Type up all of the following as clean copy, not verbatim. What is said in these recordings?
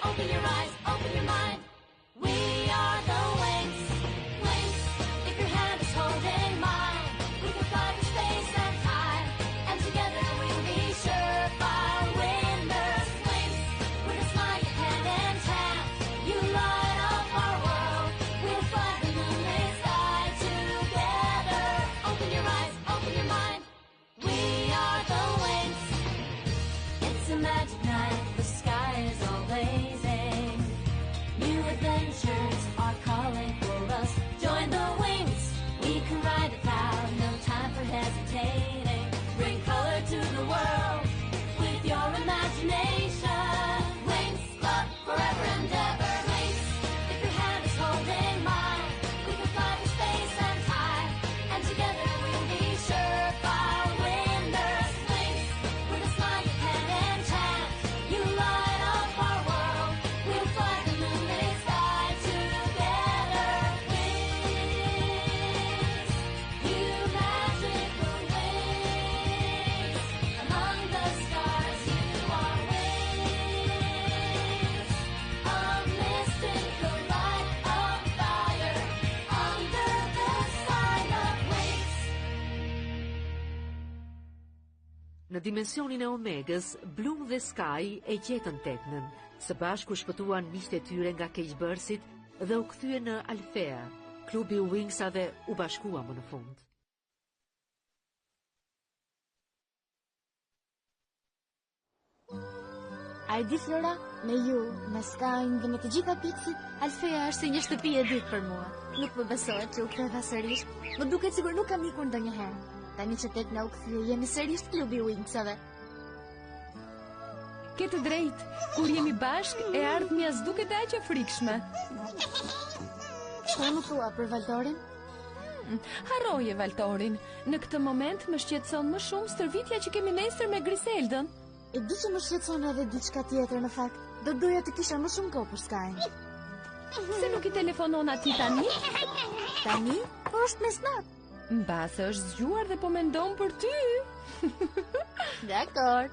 Open your eyes, open your mind. We are the Wings. Wings, if your hand is holding mine, we can fly to space and time, and together we'll be surefire winners. Wings, with a smile, hand in hand, you light up our world. We'll fly the moonlit sky together. Open your eyes, open your mind. We are the Wings. It's a magic night, the sky is all blazing. New adventures are calling for us. Join the Wings, we can ride it loud, no time for hesitating. Bring color to the world with your imagination. Wings, love forever and ever. Wings, if your hand is holding mine, we can fly to space and time, and together we'll be surefire winners. Wings, with a smile, hand in hand, you light up our world. We'll fly the moonlit sky together. Wings, you magical wings. Among the stars, you are wings. A mystical light of fire under the sign of wings. Në dimensionin e Omegës, Bloom dhe Sky e gjetën Teknën. Së bashku shpëtuan miqtë e tyre nga keqbërësit dhe u kthyen në Alfea. Klubi i Wingsave u bashkua më në fund. A e di Flora, me ju, me Skyn dhe me të gjitha Pixit, Alfea është si një shtëpi e dytë për mua. Nuk më besohet që u ktheva sërish. Më duket sigur nuk kam ikur ndonjëherë. Tani që Tekna u kthye, jemi sërish klubi i Wingsave. Ke të drejtë, kur jemi bashk e ardhmja s'duket aq e frikshme. Çfarë më thua për Valtorin? Harroje Valtorin. Në këtë moment më shqetëson më shumë stërvitja që kemi nesër me Griseldën. E di që më shqetëson edhe diçka tjetër në fakt. Do doja të kisha më shumë kohë për Skyn. Se nuk i telefonon ati tani? Tani? Po është mesnat. Mbase është zgjuar dhe po mendon për ty. Dakor.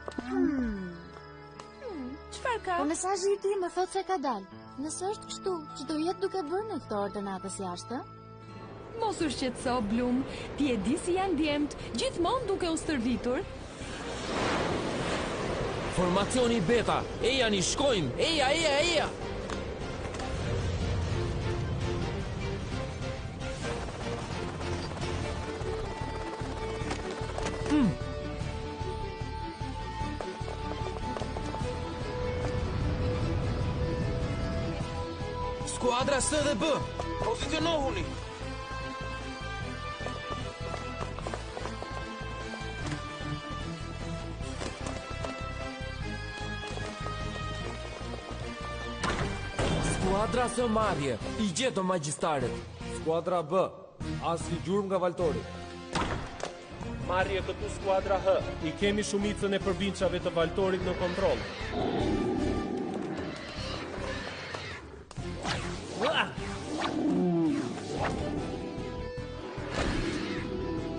Çfarë ka? Po mesazhi i tij më thot se ka dalë. Nëse është kështu, që do jetë duke bërë në këtë orë të natës jashtë? Mos u shqetëso, Bloom. Ti e di si janë djemt, gjithmonë duke u stërvitur. Formacioni beta. Eja ni shkojmë. Eja, eja, eja. Skuadra S dhe B, pozicionohuni. Skuadra S marrje, i gjetëm magjistaret. Skuadra B, asnjë gjurmë nga Valtori. Marrje këtu skuadra H. I kemi shumicën e përbindshave të Valtorit në kontroll.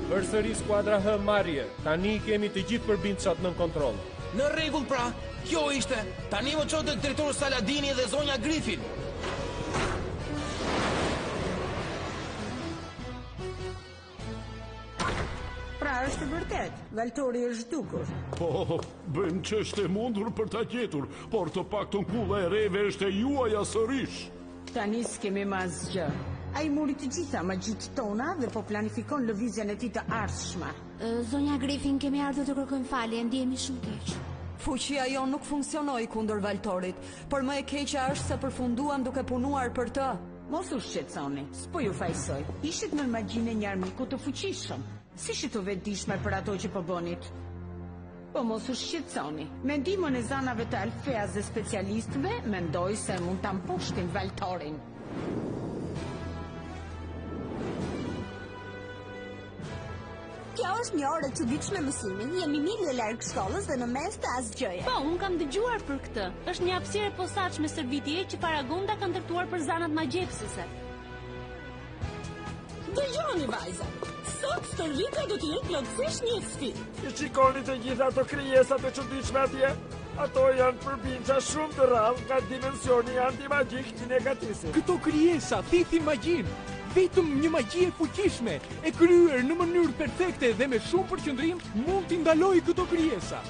Përsëri skuadra H marrje. Tani i kemi të gjithë përbindshat në kontroll. Në rregull pra, kjo ishte. Tani më çotë drejtori Saladini dhe zonja Griffin. Pra është vërtet, Valtori është zhdukur. Po, bëjmë ç'është e mundur për ta gjetur, por të paktën kulla e reve është e juaja sërish. Tani s'kemi më asgjë. Ai mori të gjitha magjitë tona dhe po planifikon lëvizjen e tij të ardhshme. Zonja Griffin, kemi ardhur të kërkojmë falje, ndihemi shumë keq. Fuqia jon nuk funksionoi kundër Valtorit, por më e keqja është se përfunduam duke punuar për të. Mos u shqetësoni, s'po ju fajsoj. Ishit në magjinë e një armiku të fuqishëm. Si ishit u vetëdijshme për ato që po bënit? Po mos u shqetësoni. Me ndihmën e zanave të Alfeas dhe specialistëve, mendoj se mund ta mposhtin Valtorin. Kjo është një orë e çuditshme mësimi. Jemi milje larg shkollës dhe në mes të asgjëje. Po, unë kam dëgjuar për këtë. Është një hapësirë e posaçme stërvitje që Paragonda kanë ndërtuar për zanat magjepsëse. Dëgjoni vajza. Sot stërvitja do të jetë plotësisht një sfidë. Shikoni të gjitha ato krijesat e çuditshme atje. Ato janë përbinca shumë të rrallë nga dimensioni antimagjik i negatisit. Këto krijesa thithin magjin. Vetëm një magji e fuqishme, e kryer në mënyrë perfekte dhe me shumë përqendrim, mund t'i ndalojë këto krijesa.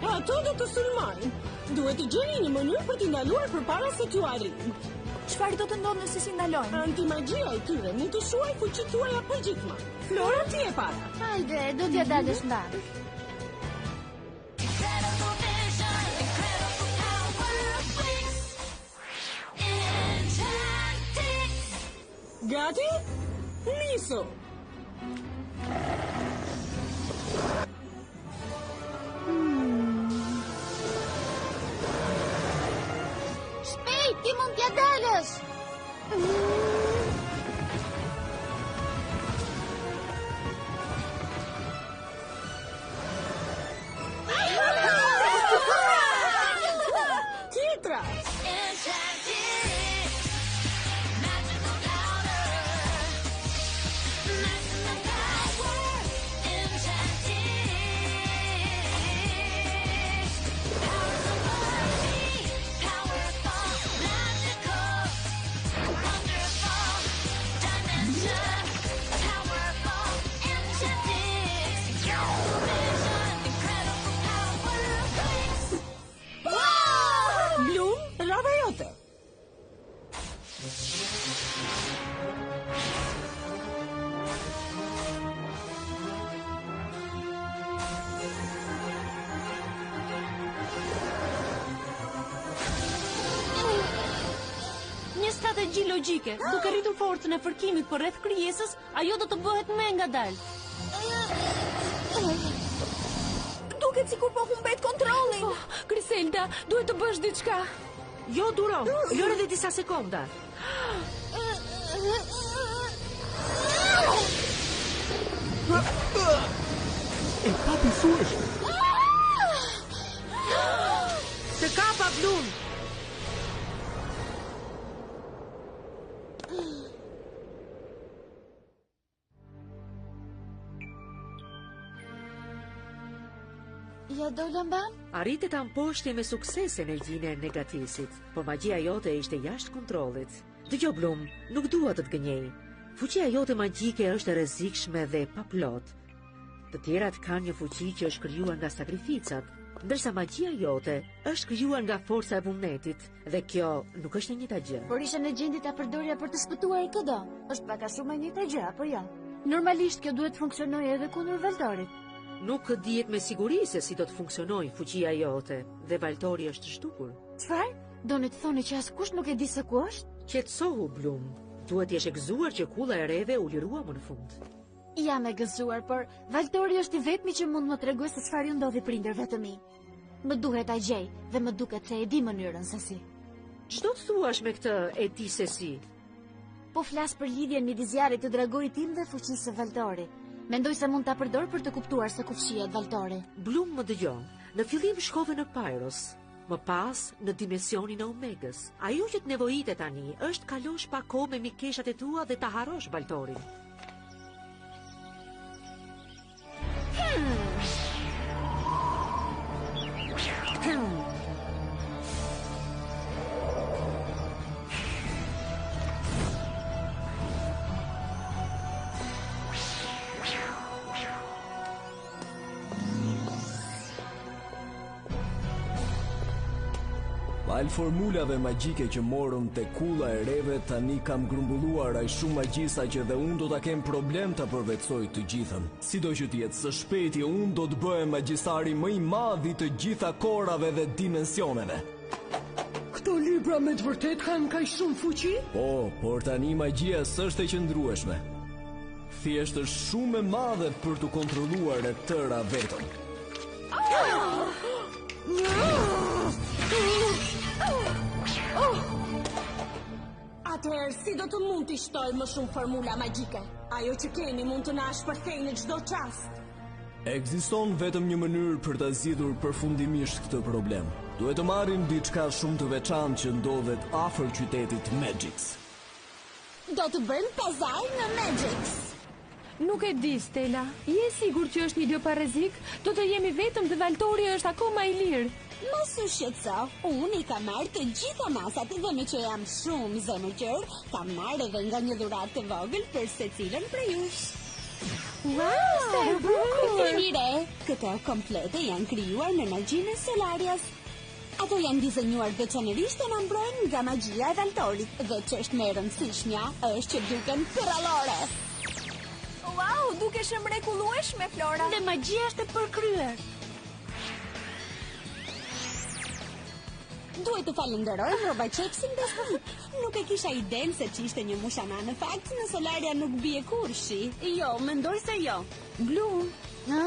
Ato do të sulmojnë. Duhet të gjeni një mënyrë për t'i ndaluar përpara se t'ju arrijnë. Çfarë do të ndodhë nëse si ndalojnë? Antimagjia e tyre mund të shuaj fuqitë tuaja përgjithma. Flora, ti e para. Hajde, do t'ja dalësh mbar. Gati? Nisu! Shpejt, ti mund t'ja dalësh! Tjetra! Strategji logjike, duke rritur forcën e fërkimit përreth krijesës, ajo do të bëhet më ngadalë. Duket sikur po humbet kontrollin. Griselda, duhet të bësh diçka. Jo, duro, lëre dhe disa sekonda. E papisueshme. Të kapa Bloom. Ja dola mban? Arritet ta mposhti me sukses energjinë e negatisit, por magjia jote ishte jashtë kontrollit. Dëgjoj Bloom, nuk dua të të gënjej. Fuqia jote magjike është e rrezikshme dhe e paplot. Të tjerat kanë një fuqi që është krijuar nga sakrificat, ndërsa magjia jote është krijuar nga forca e vullnetit, dhe kjo nuk është e njëjta gjë. Por isha në gjendje ta përdorja për të spëtuar këdo. Është pak a shumë e njëjta gjë, apo jo? Normalisht kjo duhet funksionojë edhe kundër Valtorit. Nuk dihet me siguri se si do të funksionojë fuqia jote, dhe Valtori është zhdukur. Çfarë? Doni të thoni që askush nuk e di se ku është? Qetësohu, Bloom. Duhet t'jesh e gëzuar që kulla e reve u lirua më në fund. Jam e gëzuar, por Valtori është i vetmi që mund më tregoj se çfarë ju ndodhi prindërve të mi. Më duhet ta gjej dhe më duket se e di mënyrën se si. Ç'do të thuash me këtë e di se si? Po flas për lidhjen midis zjarrit të dragorit tim dhe fuqisë së Valtorit. Mendoj se mund ta përdor për të kuptuar se ku fshihet Valtori. Bloom më dëgjon. Në fillim shkove në Pyros, më pas në dimensionin e Omegës. Ajo që të nevojitet tani është kalosh pak kohë me mikeshat e tua dhe ta harrosh Valtorin. Al formulave magjike që morëm te kulla e reve, tani kam grumbulluar aq shumë magji sa që dhe unë do ta kem problem ta përvetsoj të gjithën. Sido që t'jetë, së shpejti unë do të bëhem magjistari më i madh i të gjitha korave dhe dimensioneve. Këto libra me të vërtet kanë kaq shumë fuqi? Po, por tani magjia s'është e qëndrueshme. Thjesht është shumë e madhe për të kontrolluar e tëra vetëm. Atëherë, si do të mund t'i shtoj më shumë formula magjike? Ajo që keni mund të na shpërthejë në çdo çast. Ekziston vetëm një mënyrë për ta zgjidhur përfundimisht këtë problem. Duhet të marrim diçka shumë të veçantë që ndodhet afër qytetit Magix. Do të bëjmë pazar në Magix. Nuk e di, Stella. Je sigur që është një gjë pa rrezik? Do të jemi vetëm dhe Valtori është akoma i lirë. Mos u shqetëso, unë I kam marrë të gjitha masat dhe me që jam shumë zemërqër, kam marrë edhe nga një dhuratë të vogël për secilën prej jush. Wow, sa e bukur! Mire, këto komplete janë krijuar me magjinë e Solarias. Ato janë dizenjuar veçanërisht të na mbrojnë nga magjia e Valtorit dhe ç'është më e rëndësishmja është që duken përrallore. Wow, dukesh e mrekullueshme, Flora. Dhe magjia është e përkryer. Duhet të falenderoj Roba Qepsin besnik. Nuk e kisha idenë se ç'ishte një mushana në fakt, në Solaria nuk bie kurshi. Jo, mendoj se jo. Bloom, Ha?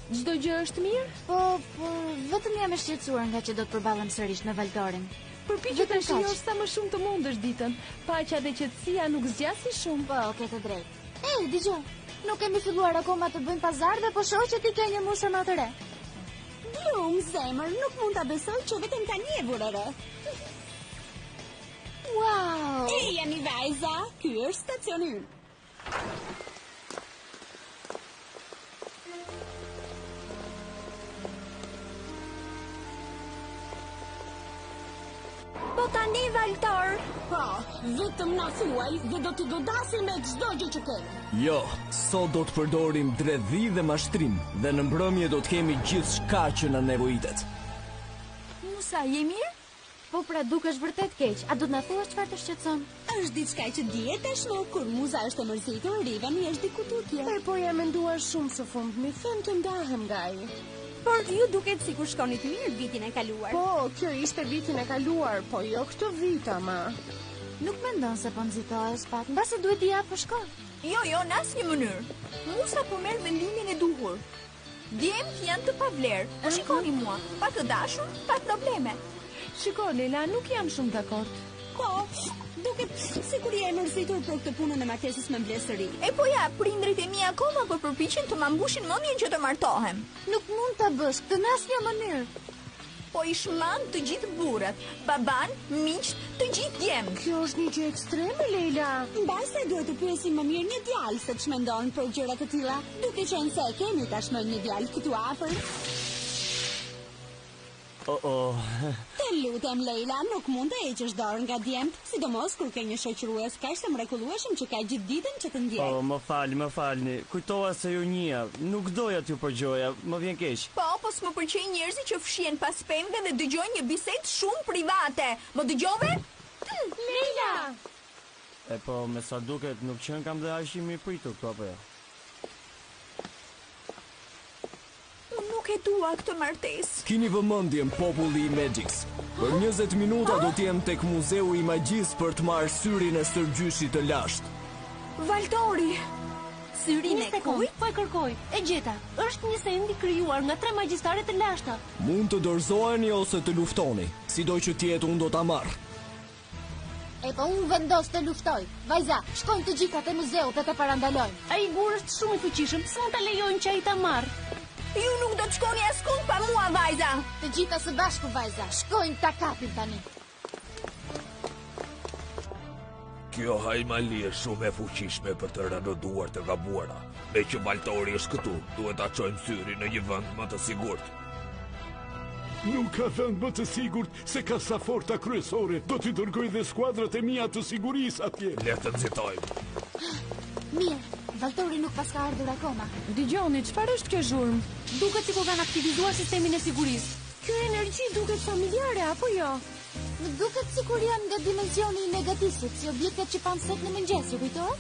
çdo gjë është mirë? Po, vetëm jam e shqetësuar nga që do të përballem sërish me Valtorin. Përpiqu të shijosh sa më shumë të mundesh ditën. Paqja dhe qetësia nuk zgjasin shumë. Po, ke të drejtë. Dëgjoj. Nuk kemi filluar akoma të bëjmë pazar dhe po shoh që ti ke një mushë më të re. Bloom, zemër, nuk mund ta besoj që vetëm tani e vura re. Wow! Jeni vajza, ky është stacioni ynë. Po tani, Valtor. Po, vetëm na thuaj dhe do t'i godasim me çdo gjë që ke. Jo, sot do të përdorim dredhi dhe mashtrim dhe në mbrëmje do të kemi gjithçka që na nevojitet. Musa, je mirë? Po pra dukesh vërtet keq. A do të na thuash çfarë të shqetëson? Është diçka që dihet tashmë, kur muza është e mërzitur, Rivani është diku tutje. Po ja menduar shumë së fundmi, them të ndahem nga ai. Por ju duket sikur shkonit mirë vitin e kaluar. Po, kjo ishte vitin e kaluar, po jo këtë vit ama. Nuk mendon se po nxitohesh pak, mbase duhet t'i japë shkon. Jo, në asnjë mënyrë. Musa po merr vendimin e duhur. Djemt janë të pavlerë. Po shikoni mua, pa të dashur, pa probleme. Shiko, Leila, nuk jam shumë dakord. Po, duket sikur je e mërzitur për këtë punën e martesës me mbledhëri. E po ja, prindrit e mi akoma po përpiqen të ma mbushin mendjen që të martohem. Nuk mund ta bësh këtë në asnjë mënyrë. Po I shman të gjithë burrat, baban, miqt, të gjithë djemt. Kjo është një gjë ekstreme, Leila. Mbase duhet të pyesim më mirë një djalë se ç'mendon për gjëra të tilla. Duke qenë se kemi tashmë një djalë këtu afër. Të lutem, Leila, nuk mund të heqësh dorë nga djemt, sidomos kur ke një shoqërues kaq të mrekullueshëm që ka gjithë ditën që të ndjek. Më falni. Kujtoha se ju njia, nuk doja t'ju përgjoja, më vjen keq. Po s'më pëlqejnë njerëzit që fshihen pas pemëve dhe dëgjojnë një bisedë shumë private. Më dëgjove? Leila! Po, me sa duket, nuk qenë kam dhe aq I mirë pritur këtu apo jo? Nuk e dua këtë martesë. Kini vëmendjen populli I Magix. Për 20 minuta do t'jem tek muzeu I magjisë për të marrë syrin e stërgjyshit të lashtë. Valtori! Syrin e kujt? Po e kërkoj. E gjeta. Është një sendi krijuar nga 3 magjistare të lashta. Mund të dorëzoheni ose të luftoni. Sido që t'jetë unë do ta marr. Po unë vendos të luftoj. Vajza, shkojnë të gjitha te muzeu dhe të parandalojnë. Ai gur është shumë I fuqishëm, s'mund ta lejojnë që ai ta marr. Ju nuk do të shkoni askund pa mua, vajza. Të gjitha së bashku, vajza. Shkojnë ta kapin tani. Kjo hajmali është shumë e fuqishme për të rënduar të gabuara. Me që Valtori është këtu, duhet ta çojmë syrin në një vend më të sigurt. Nuk ka vend më të sigurt se kasaforta kryesore. Do t'i dërgoj dhe skuadrat e mia të sigurisë atje. Le të nxitojmë. Mirë, Valtori nuk pas ka ardhur akoma. Dëgjoni, çfarë është kjo zhurmë? Duket sikur kanë aktivizuar sistemin e sigurisë. Kjo energji duket familjare apo jo? Nuk duket sikur janë nga dimensioni I negatisit, si objektet që pan sot në mëngjes, ju kujtohet?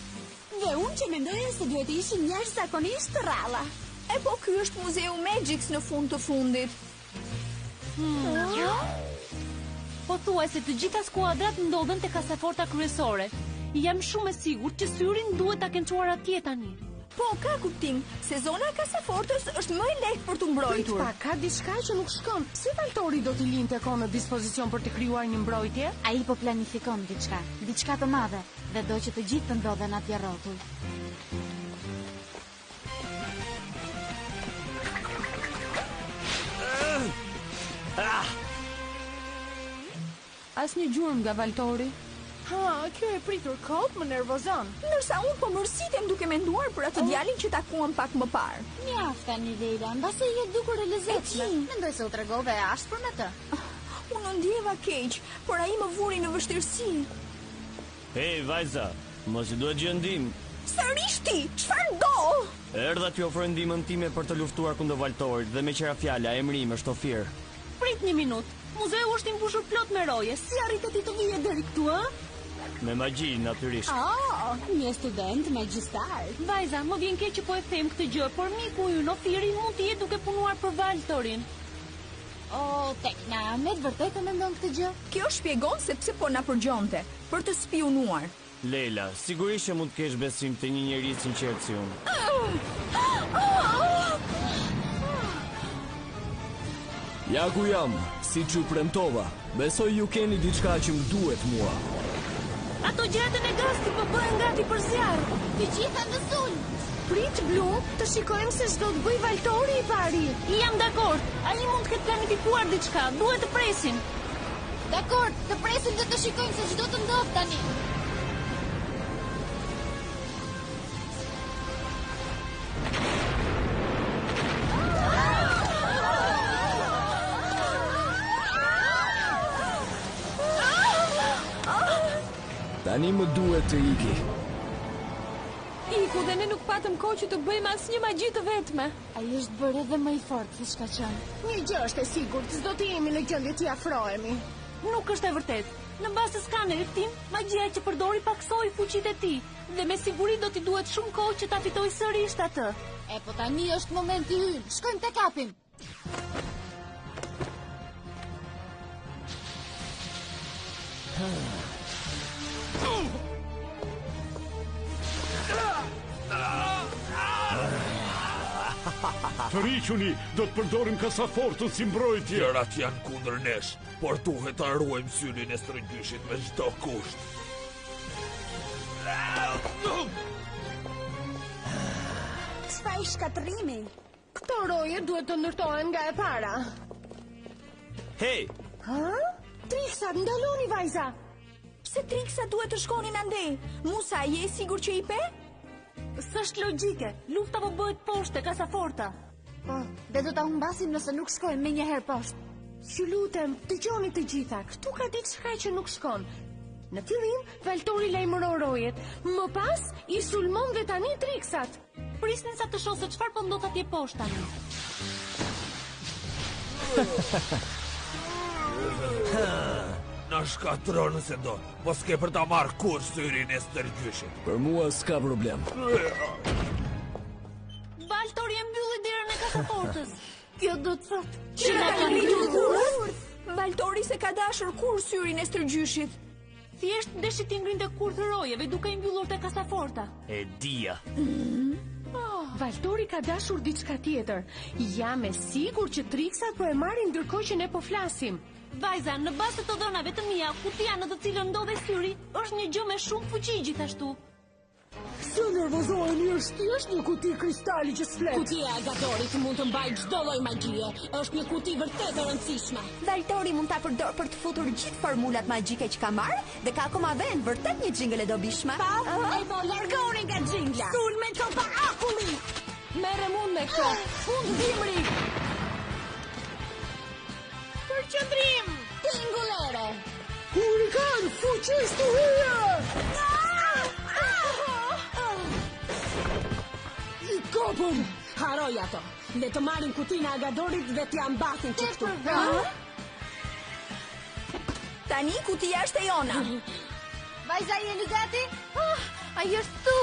Dhe unë që mendoja se duhet ishin njerëz zakonisht të rralla. E po ky është muzeu Magix në fund të fundit. Po thuaj se të gjitha skuadrat ndodhen te kasaforta kryesore. Jam shumë e sigurt që syrin duhet ta kenë çuar atje tani. Po, ka kuptim. Se zona e kasafortës është më e lehtë për të mbrojtur. Pa, ka diçka që nuk shkon. Si Valtori do t'i linte kohë në dispozicion për të krijuar një mbrojtje? Ai po planifikon diçka të madhe dhe do që të gjithë të ndodhen atje rrotull. Asnjë gjurmë nga Valtori. Ha, kjo e pritur kot më nervozon. Ndërsa unë po mërsitem duke menduar për atë djalin që takuam pak më parë. Mjaft tani Leila, mbase je dukur e lezetshme. Mendoj se u tregove e ashpër me të. Unë ndjeva keq, por ai më vuri në vështirësi. Hey, vajza, mos i duhet gjëndim. Sërish ti, çfarë do? Erdha t'ju ofroj ndihmën time për të luftuar kundër Valtorit dhe me qira fjala emri im është Ofir. Prit një minutë. Muzeu është i mbushur plot me roje. Si arritet ti të vije deri këtu, ë? Me magji, natyrisht. Një student magjistar. Vajza, më vjen keq që po e them këtë gjë, por miku ynë Ofiri mund të jetë duke punuar për Valtorin. Tekna, me të vërtetë mendon këtë gjë? Kjo shpjegon se pse po na përgjonte, për të spionuar. Leila, sigurisht që mund të kesh besim te një njeri i sinqert si unë. Ja ku jam, si që premtova. Besoj ju keni diçka që më duhet mua. Ato gjatën e gazit po bëhen gati për zjarr. Të gjitha në sulm. Prit Blu, të shikojmë se ç'do të bëj Valtori i pari. Jam dakord. Ai mund të ketë planifikuar diçka. Duhet të presim. Dakord, të presim dhe të shikojmë se ç'do të ndodh tani. Tani më duhet të iki. Iku dhe ne nuk patëm kohë që të bëjmë asnjë magji të vetme. Ai është bërë edhe më i fortë se çka qenë. Një gjë është e sigurt, s'do të jemi në gjendje t'i afrohemi. Nuk është e vërtetë. Në bazë të skanerit tim, magjia që përdori paksoi fuqitë e tij dhe me siguri do t'i duhet shumë kohë që ta fitojë sërish atë. Po tani është momenti ynë. Shkojmë tek kapim. Të riquni, do të përdorim kasafortën si mbrojtje. Gjërat janë kundër nesh, por duhet ta ruajmë syrin e strëngjyshit me çdo kusht. Çfarë shkatrimi? Këto roje duhet të ndërtohen nga e para. Hey! Triksa, ndaloni vajza. Pse Triksa duhet të shkonin ande? Musa, je i sigurt që i pe? S'është logjike. Lufta po bëhet poshtë kasaforta. Dhe do ta humbasim nëse nuk shkojmë me njëherë poshtë. Ju lutem, dëgjoni të gjitha. Këtu ka diçka që nuk shkon. Në fillim, Valtori lajmëron rojet. Më pas, i sulmon dhe tani Triksat. Prisnin sa të shohë se çfarë po ndodh atje poshtë tani. Na shkatron nëse do. Mos ke për ta marrë kur syrin e stërgjyshit. Për mua s'ka problem. Valtori e mbylli derën e kasafortës. Kjo do të thotë që na kanë ngritur. Valtori se ka dashur kur syrin e stërgjyshit. Thjesht deshi t'i ngrinte kurth rojeve duke i mbyllur te kasaforta. E dia. Valtori ka dashur diçka tjetër. Jam e sigurt që Triksat po e marrin ndërkohë që ne po flasim. Vajza, në bazë të dhënave të mia, kutia në të cilën ndodhe syri është një gjë me shumë fuqi gjithashtu. Së nervozoheni, është thjesht një kuti kristali që s'flet. Kutia e Gatorit mund të mbajë çdo lloj magjie. Është një kuti vërtet e rëndësishme. Valtori mund ta përdor për të futur gjithë formulat magjike që ka marrë dhe ka akoma vend vërtet një xhingle e dobishme. Po largoni nga xhingla. Sulme copa akulli. Merre mund me këto. Fund dimri. Përqendrim. Tingullore. Hurikan, fuqis të hyje. I kopëm. Haroj ato. Le të marrin kutinë e Agadorit dhe t'ja mbasin çështu. Tani kutia është e jona. Vajza, jeni gati? Ai është tu.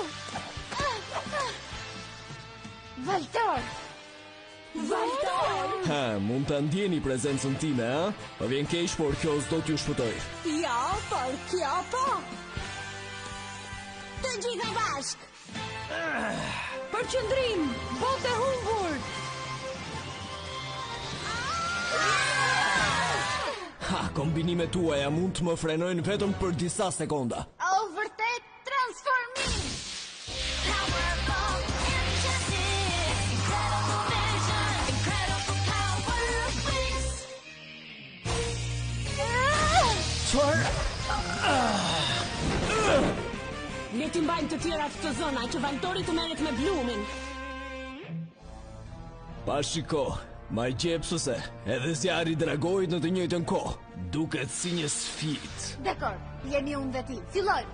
Valtor! Ha, mund të ndjeni prezencën time, ha? Po vjen keq, por kjo s'do t'ju shpëtoj. Ja, por kjo po. Të gjitha bashk. Përqendrim, botë e humbur. Ha, kombinimet tuaja mund të më frenojnë vetëm për disa sekonda. Vërtet, transformim! Le t'i mbajmë të tjerat këtë zona që Valtori të merret me Blumin. Pa shiko, ma gjepsuse, edhe zjarri dragojt në të njëjtën kohë. Duket si një sfidë. Dekor, jemi unë dhe ti. Fillojmë.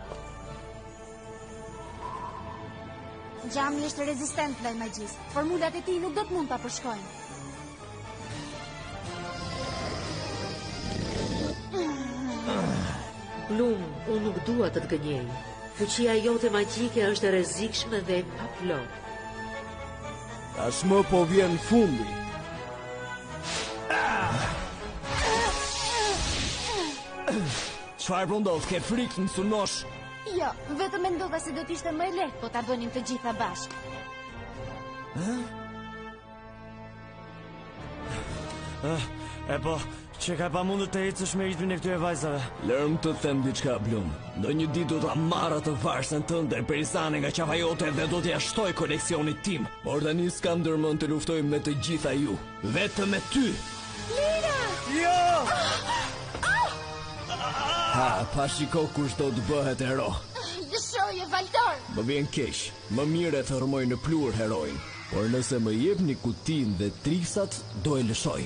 Gjami është rezistent ndaj magjisë. Formulat e tij nuk do të mund ta përshkojnë. Bloom, unë nuk dua të të gënjej. Fuqia jote magjike është e rrezikshme dhe e paplot. Tashmë po vjen fundi. Çfarë po ndodh? Ke frikë në sunosh? Jo, vetëm mendova se do t'ishte më e lehtë po ta bënim të gjitha bashkë. E po, që ka pa mundur të ecësh me ritmin e këtyre vajzave. Lërëm të them diçka, Blum. Ndonjë ditë do ta marra të varsën tënde Perisane nga qafa jote dhe do t'ja shtoj koleksionit tim. Por tani s'kam ndërmend të luftoj me të gjitha ju. Vetëm me ty. Lira! Jo! Ha, pa shiko kush do të bëhet hero. Lëshoje, Valtor! Më vjen keq. Më mirë e thërmoj në plur heroin. Por nëse më jepni kutinë dhe triksat, do e lëshoj.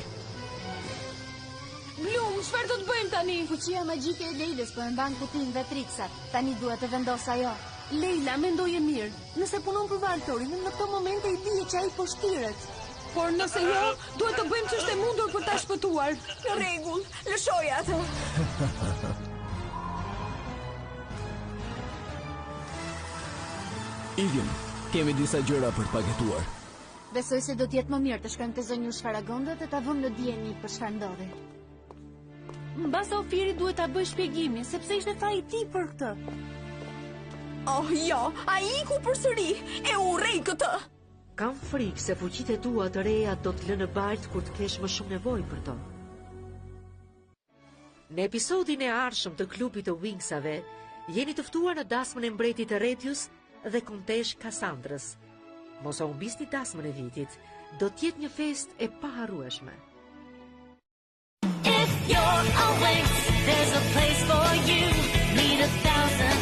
Blum, çfarë do të bëjmë tani? Fuqia magjike e Leilës po e mban kutinë dhe triksat. Tani duhet të vendos ajo. Leila, mendoje mirë. Nëse punon për Valtorin, në këtë moment e i bie që ai po shtiret. Por nëse jo, duhet të bëjmë ç'është e mundur për ta shpëtuar. Në rregull, lëshoj atë. Igim, kemi disa gjëra për të paketuar. Besoj se do t'jetë më mirë të shkojmë të zonjur Shfaragonda dhe ta vëmë në dieni për çfarë ndodhi. Mbas Ofiri duhet ta bëj shpjegimin, sepse ishte faji i tij për këtë. Oh, jo, ai iku përsëri, e urrej këtë. Kam frikë se fuqitë e tua të reja do të lënë balt kur të kesh më shumë nevojë për to. Në episodin e ardhshëm të klubit të Wingsave, jeni të ftuar në dasmën e mbretit të Retius dhe kontesh Kassandrës. Mos u humbisni dasmën e vitit, do të jetë një festë e paharrueshme. If you're a Winx, there's a place for you. Meet 1,000